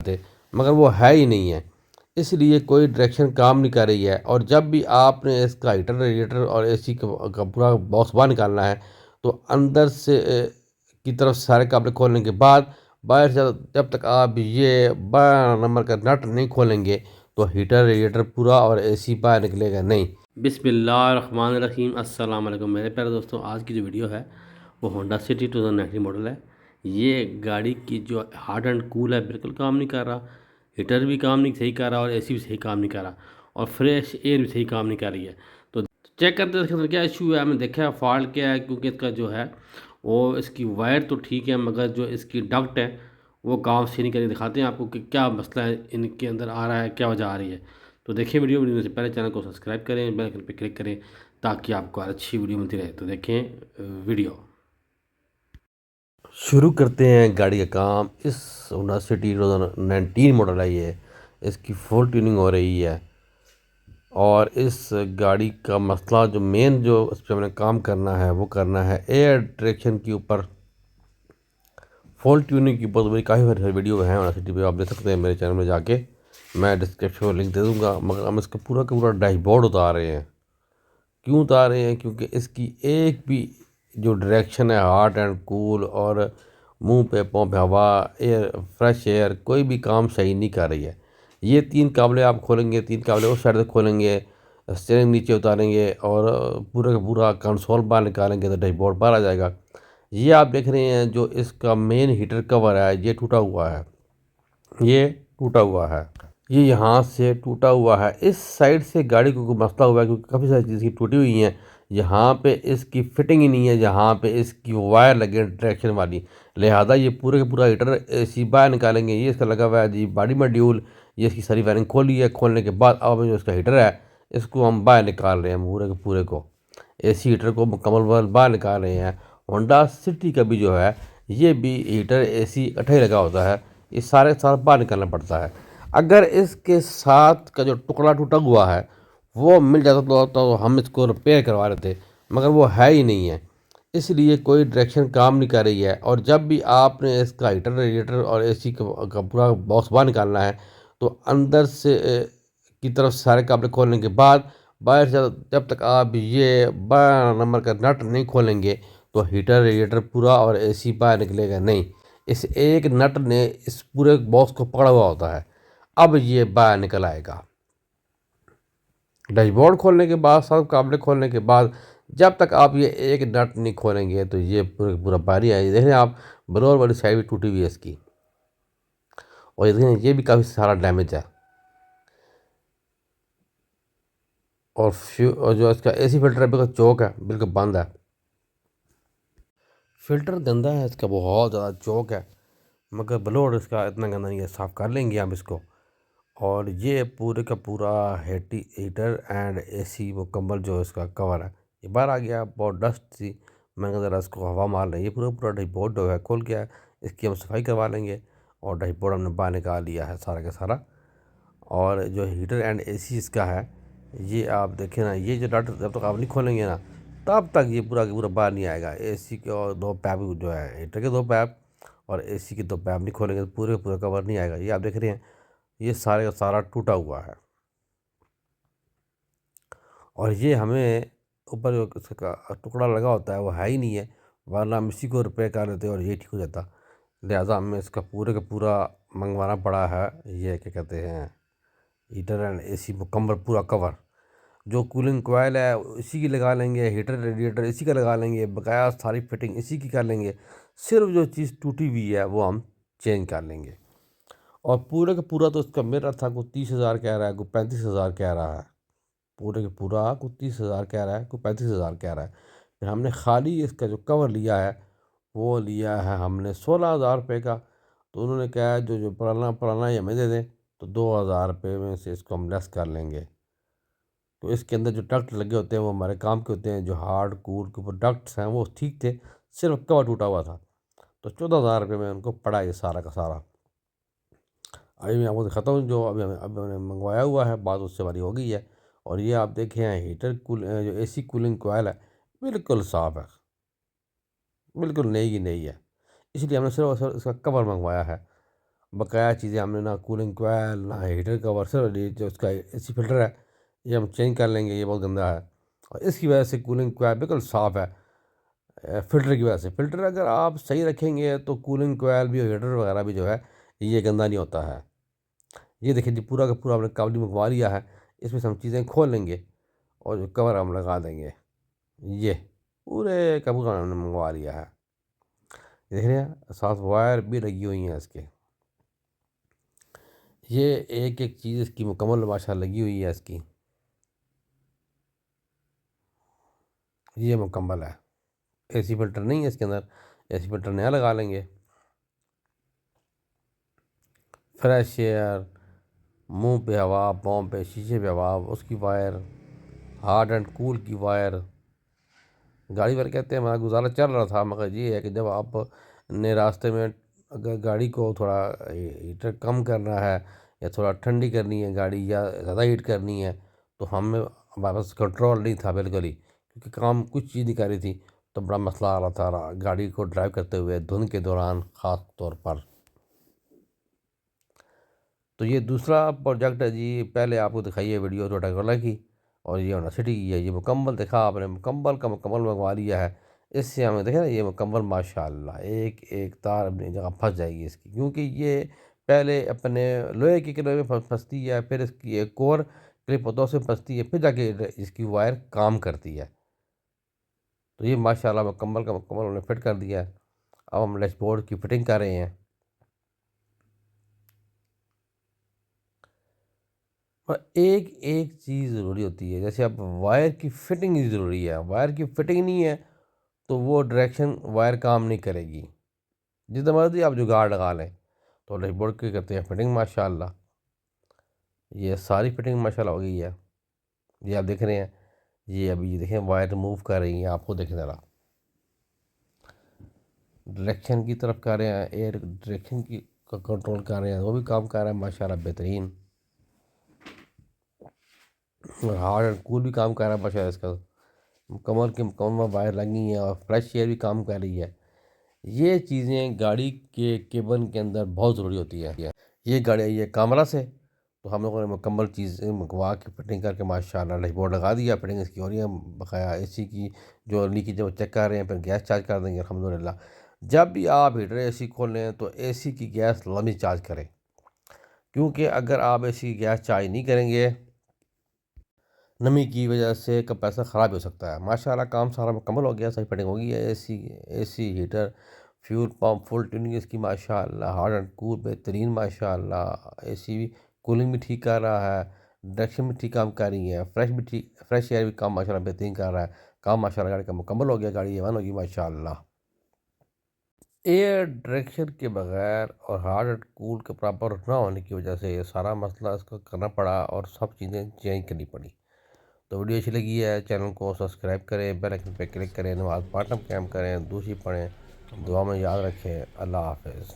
थे, मगर वो है ही नहीं है। इसलिए कोई डायरेक्शन काम नहीं कर रही है। और जब भी आपने इसका हीटर, रेडिएटर और एसी का पूरा बॉक्स बाहर निकालना है, तो अंदर से की तरफ सारे काबले खोलने के बाद बाहर से जब तक आप ये 12 नंबर का नट नहीं खोलेंगे, तो हीटर, रेडिएटर पूरा और एसी बाहर निकलेगा नहीं। बिस्मिल्लाहिर्रहमानिर्रहीम। अस्सलाम वालेकुम मेरे प्यारे दोस्तों, आज की जो वीडियो है वो होंडा सिटी 2019 मॉडल है। ये गाड़ी की जो हार्ड एंड कूल है बिल्कुल काम नहीं कर रहा, हीटर भी काम नहीं सही कर रहा और एसी भी सही काम नहीं कर रहा और फ्रेश एयर भी सही काम नहीं कर रही है। तो चेक करते हैं इसके अंदर क्या इशू है। हमने देखा है फॉल्ट क्या है, क्योंकि इसका जो है वो इसकी वायर तो ठीक है, मगर जो इसकी डक्ट है वो काम सही नहीं कर रही। दिखाते हैं आपको कि क्या मसला है इनके अंदर आ रहा है, क्या वजह आ रही है। तो देखिए वीडियो से पहले चैनल को सब्सक्राइब करें, बेल आइकन पर क्लिक करें ताकि आपको अच्छी वीडियो मिलती रहे। तो देखें वीडियो शुरू करते हैं गाड़ी का काम। इस होंडा सिटी 2019 मॉडल है ये, इसकी फुल ट्यूनिंग हो रही है। और इस गाड़ी का मसला जो मेन जो इस पर हमने काम करना है वो करना है एयर डायरेक्शन के ऊपर। फुल ट्यूनिंग की बहुत बड़ी काफ़ी सारी वीडियो है होंडा सिटी पे, आप देख सकते हैं मेरे चैनल में जाके। मैं डिस्क्रिप्शन में लिंक दे दूँगा। मगर हम इसका पूरा का पूरा डैशबोर्ड उतार रहे हैं। क्यों उतार रहे हैं? क्योंकि इसकी एक भी जो डायरेक्शन है हॉट एंड कूल और मुंह पे पंप हवा, एयर, फ्रेश एयर, कोई भी काम सही नहीं कर रही है। ये 3 काबले आप खोलेंगे, 3 काबले उस साइड से खोलेंगे, स्टीयरिंग नीचे उतारेंगे और पूरा का पूरा कंसोल बाहर निकालेंगे तो डैशबोर्ड बाहर आ जाएगा। ये आप देख रहे हैं जो इसका मेन हीटर कवर है ये टूटा हुआ है, ये टूटा हुआ है, ये यहाँ से टूटा हुआ है। इस साइड से गाड़ी को कोई मसला हुआ है क्योंकि काफ़ी सारी चीज़ें टूटी हुई हैं। यहाँ पे इसकी फिटिंग ही नहीं है, यहाँ पे इसकी वायर लगे हैं डायरेक्शन वाली, लिहाजा ये पूरे का पूरा हीटर एसी बाहर निकालेंगे। ये इसका लगा हुआ है जी बॉडी मॉड्यूल, ये इसकी सारी वायरिंग खोली है। खोलने के बाद अब जो इसका हीटर है इसको हम बाहर निकाल रहे हैं, पूरे के पूरे को, एसी हीटर को मुकम्मल बाहर निकाल रहे हैं। होंडा सिटी का भी जो है ये भी हीटर एसी इकट्ठा ही लगा होता है, ये सारे साल बाहर निकालना पड़ता है। अगर इसके साथ का जो टुकड़ा टूटा हुआ है वो मिल जाता तो हम इसको रिपेयर करवा लेते, मगर वो है ही नहीं है। इसलिए कोई डायरेक्शन काम नहीं कर रही है। और जब भी आपने इसका हीटर, रेडिएटर और एसी का पूरा बॉक्स बाहर निकालना है, तो अंदर से की तरफ सारे काबले खोलने के बाद बाहर से जब तक आप ये 12 नंबर का नट नहीं खोलेंगे, तो हीटर, रेडिएटर पूरा और एसी बाहर निकलेगा नहीं। इस एक नट ने इस पूरे बॉक्स को पकड़ा हुआ होता है, अब ये बाहर निकल आएगा। डैशबोर्ड खोलने के बाद, सब काबले खोलने के बाद जब तक आप ये एक नट नहीं खोलेंगे तो ये पूरा बाहर ही आएगी। देखें आप, बलोर वाली साइड भी टूटी हुई है इसकी, और ये देखें ये भी काफ़ी सारा डैमेज है। और जो इसका एसी फिल्टर है बिल्कुल चौक है, बिल्कुल बंद है। फिल्टर गंदा है इसका, बहुत ज़्यादा चौक है, मगर बलोर इसका इतना गंदा नहीं है, साफ़ कर लेंगे हम इसको। और ये पूरे का पूरा हीटर एंड एसी मुकम्मल जो इसका कवर है ये बाहर आ गया। बहुत डस्ट थी, मैंने कहा ज़रा इसको हवा मार लें। ये पूरा पूरा डैशबोर्ड जो है खोल गया है, इसकी हम सफाई करवा लेंगे। और डैशबोर्ड हमने बाहर निकाल लिया है सारा का सारा। और जो हीटर एंड एसी इसका है, ये आप देखें ना, ये जो नट जब तक आप नहीं खोलेंगे ना तब तक ये पूरा का पूरा बाहर नहीं आएगा। एसी के और 2 पैप जो है, हीटर के 2 पैप और एसी के 2 पैप नहीं खोलेंगे तो पूरे पूरा कवर नहीं आएगा। ये आप देख रहे हैं ये सारे का सारा टूटा हुआ है। और ये हमें ऊपर जो इसका टुकड़ा लगा होता है वो है ही नहीं है, वरना हम इसी को रिपेयर कर लेते और ये ठीक हो जाता। लिहाजा हमें इसका पूरे का पूरा मंगवाना पड़ा है। ये क्या कहते हैं, हीटर एंड एसी मुकम्मल पूरा कवर। जो कूलिंग कोयल है इसी की लगा लेंगे, हीटर रेडिएटर इसी का लगा लेंगे, बकाया सारी फिटिंग इसी की कर लेंगे। सिर्फ जो चीज़ टूटी हुई है वो हम चेंज कर लेंगे। और पूरे का पूरा तो इसका मेरा था, कोई 30,000 कह रहा है, कोई 35,000 कह रहा है। पूरे का पूरा कोई 30,000 कह रहा है, कोई 35,000 कह रहा है। फिर हमने खाली इसका जो कवर लिया है वो लिया है हमने 16,000 रुपये का। तो उन्होंने कहा है जो जो पुराना पुराना ही हमें दे दें, तो 2,000 रुपये में से इसको हम लेस कर लेंगे। तो इसके अंदर जो डक्ट लगे होते हैं वो हमारे काम के होते हैं, जो हार्ड कूल के ऊपर डक्ट्स हैं वो ठीक थे, सिर्फ कवर टूटा हुआ था। तो 14,000 रुपये में उनको पड़ा ये सारा का सारा। अभी मैं आपको दिखाता हूँ जो अभी मैंने मंगवाया हुआ है, बात उससे हमारी हो गई है। और ये आप देखें हैं हीटर जो एसी कूलिंग कोयल है बिल्कुल साफ़ है, बिल्कुल नई की नई है। इसलिए हमने सिर्फ और सिर्फ इसका कवर मंगवाया है। बकाया चीज़ें हमने ना कूलिंग कोयल ना हीटर कवर, सिर्फ ये जो उसका एसी फिल्टर है ये हम चेंज कर लेंगे, ये बहुत गंदा है। और इसकी वजह से कूलिंग कोयल बिल्कुल साफ़ है फ़िल्टर की वजह से। फ़िल्टर अगर आप सही रखेंगे तो कूलिंग कोयल भी और हीटर वगैरह भी जो है ये गंदा नहीं होता है। ये देखिए जी पूरा का पूरा हमने कवर मंगवा लिया है, इसमें से हम चीज़ें खोल लेंगे और जो कवर हम लगा देंगे। ये पूरे का पूरा हमने मंगवा लिया है। देख रहे हैं साथ वायर भी लगी हुई हैं इसके। ये एक एक चीज़ इसकी मुकम्मल माशाल्लाह लगी हुई है इसकी। ये मुकम्मल है। एसी फिल्टर नहीं है इसके अंदर, एसी फिल्टर नया लगा लेंगे। फ्रेश एयर, मुंह पे हवा, पाँव पे शीशे पे हवा, उसकी वायर, हार्ड एंड कूल की वायर। गाड़ी वाले कहते हैं हमारा गुजारा चल रहा था, मगर ये है कि जब आपने रास्ते में अगर गाड़ी को थोड़ा हीटर कम करना है या थोड़ा ठंडी करनी है गाड़ी या ज़्यादा हीट करनी है, तो हमें हमारे पास कंट्रोल नहीं था बिल्कुल ही, क्योंकि काम कुछ चीज़ नहीं कर रही थी। तो बड़ा मसला आ रहा था गाड़ी को ड्राइव करते हुए धुंध के दौरान ख़ास तौर पर। तो ये दूसरा प्रोजेक्ट है जी, पहले आपको दिखाई है वीडियो टोटोला की, और ये होंडा सिटी की है। ये मुकम्मल देखा आपने, मुकम्मल का मुकम्मल मंगवा लिया है। इससे हमें देखे ना ये मुकम्मल माशाल्लाह एक एक तार अपनी जगह फंस जाएगी इसकी, क्योंकि ये पहले अपने लोहे की क्लिप में फंसती है, फिर इसकी एक और क्लिप होता है उसमें फंसती है, फिर जाके इसकी वायर काम करती है। तो ये माशाल्लाह मुकम्मल का मुकम्मल हमने फिट कर दिया है। अब हम डैशबोर्ड की फिटिंग कर रहे हैं। और एक एक चीज़ ज़रूरी होती है, जैसे अब वायर की फिटिंग ही ज़रूरी है। वायर की फिटिंग नहीं है तो वो डायरेक्शन वायर काम नहीं करेगी, जितना मर्जी आप जुगाड़ लगा लें। तो डैशबोर्ड की करते हैं फिटिंग माशाल्लाह। ये सारी फिटिंग माशाल्लाह हो गई है। ये आप देख रहे हैं, ये अभी देखें वायर रिमूव कर रही हैं, आपको देखें ज़रा डायरेक्शन की तरफ कर रहे हैं, एयर डायरेक्शन की का कंट्रोल कर रहे हैं, वो भी काम कर रहा है माशाल्लाह बेहतरीन। और हार्ड एंड कूल भी काम कर रहा है माशाल्लाह इसका। मुकम्मल की मुकम्मल वायर लगी हैं और फ्रेश एयर भी काम कर रही है। ये चीज़ें गाड़ी के केबन के अंदर बहुत ज़रूरी होती है। ये गाड़ी आई है कामरा से, तो हम लोगों ने मुकम्मल चीज़ें मंगवा के फिटिंग करके माशाल्लाह डैशबोर्ड लगा दिया। फिटिंग इसकी हो रही है, बकाया एसी की जो लीकेज है वो चेक कर रहे हैं, फिर गैस चार्ज कर देंगे अल्हम्दुलिल्लाह। जब भी आप हीटर एसी खोलें तो एसी की गैस लाजमी चार्ज करें, क्योंकि अगर आप एसी की गैस चार्ज नहीं करेंगे, नमी की वजह से कंप्रेसर ख़राब हो सकता है। माशाल्लाह काम सारा मुकम्मल हो गया, सही फिटिंग हो गई है। AC AC heater, fuel pump, full tuning इसकी माशाल्लाह, हॉट एंड कूल बेहतरीन माशाल्लाह। एसी भी कूलिंग भी ठीक कर रहा है, डायरेक्शन भी ठीक काम कर रही है, फ्रेश एयर भी काम माशाल्लाह बेहतरीन कर रहा है। काम माशाल्लाह गाड़ी का मुकम्मल हो गया, गाड़ी ए वन होगी माशाल्लाह। एयर डायरेक्शन के बगैर और हॉट एंड कूल के प्रॉपर ना होने की वजह से ये सारा मसला इसका करना पड़ा और सब चीज़ें चेंज करनी पड़ी। तो वीडियो अच्छी लगी है, चैनल को सब्सक्राइब करें, बेल आइकन पर क्लिक करें, नमाज़ पाठम कैम करें, दूसरी पढ़ें, दुआ में याद रखें। अल्लाह हाफ़िज़।